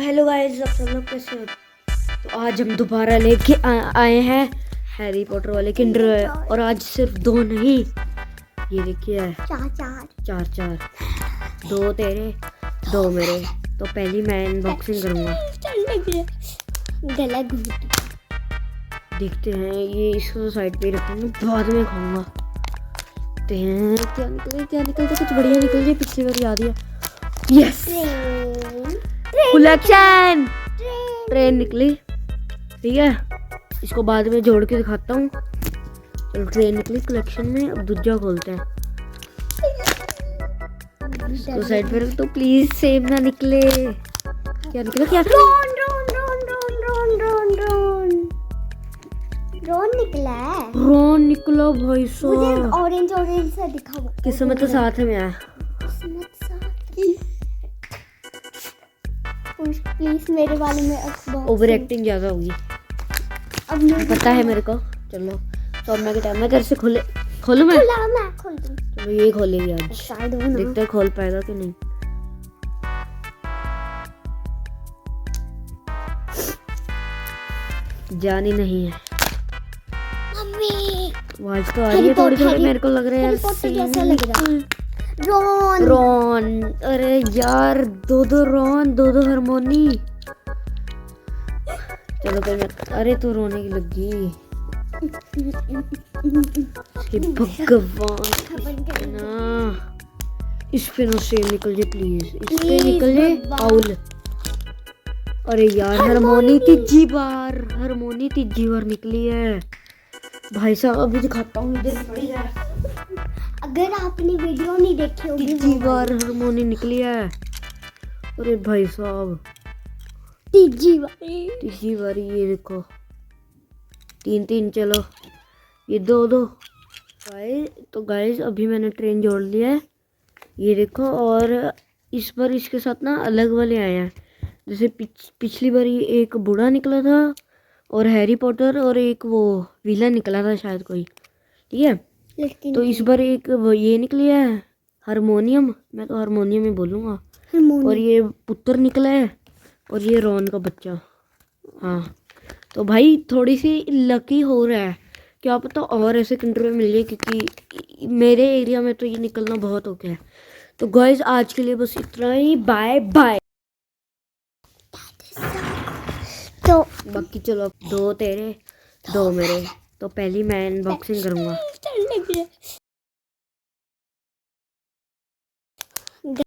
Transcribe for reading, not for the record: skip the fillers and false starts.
Hello guys, आप सब लोग कैसे हो। तो आज हम दोबारा लेके आए हैं हैरी पॉटर वाले किंडर और आज सिर्फ 2 नहीं, ये देखिए है चार दो तेरे 2 मेरे। तो पहली मैं अनबॉक्सिंग करूँगा। देखते हैं, ये इसको साइड पे रखूँगा, बाद में खाऊंगा। देखते हैं क्या निकलते कुछ बढ़िया निकल जाए। पिछली बार याद है, यस कलेक्शन ट्रेन निकली। ठीक है, इसको बाद में जोड़ के दिखाता हूँ। चलो, ट्रेन निकली कलेक्शन में। अब दूसरा खोलते हैं। इसको साइड पे रख दो प्लीज, सेम ना निकले। क्या निकला? क्या रॉन निकला भाई साहब। ऑरेंज सा दिखा। किस्मत तो साथ में है। प्लीज मेरे वाले में ओवर एक्टिंग ज्यादा होगी, अब पता है मेरे को। चलो, तो मैं क्या मैं तेरे से खोलूं मैं खोल दूं। चलो, ये खोलेगी आज। देखते हैं खोल पाएगा कि नहीं। जानी नहीं है। मम्मी आवाज तो आ रही है थोड़ी थोड़ी, मेरे को लग रहा है कैसा लग रहा है? रॉन। अरे यार, दो रॉन, दो हारमोनी। चलो कोई मत। अरे तो रोने की लगी। भगवान ना, इस पे ना सेम निकल जाए प्लीज। इस पे निकल जाए आउल। अरे यार, हारमोनी तीसरी बार निकली है भाई साहब। अभी दिखाता हूँ, इधर पड़ी है। अगर आपने वीडियो नहीं देखी होगी, तीसरी बार हारमोनी निकली है। अरे भाई साहब, तीसरी बार। ये देखो, 3 चलो, ये 2 तो गाइस अभी मैंने ट्रेन जोड़ लिया है, ये देखो। और इस बार इसके साथ ना अलग वाले आए हैं। जैसे पिछली बार ये एक बूढ़ा निकला था और हैरी पॉटर, और एक वो विलन निकला था शायद कोई। ठीक है, तो इस बार एक ये निकली है हारमोनियम। मैं तो हारमोनियम ही बोलूँगा। और ये पुत्र निकला है, और ये रॉन का बच्चा। हाँ, तो भाई थोड़ी सी लकी हो रहा है, क्या पता और ऐसे कंट्री में मिल जाए, क्योंकि मेरे एरिया में तो ये निकलना बहुत हो गया है। तो गाइस आज के लिए बस इतना ही, बाय बाय। तो बाकी चलो, 2 तेरे 2 मेरे। तो पहली मैं अनबॉक्सिंग करूँगा।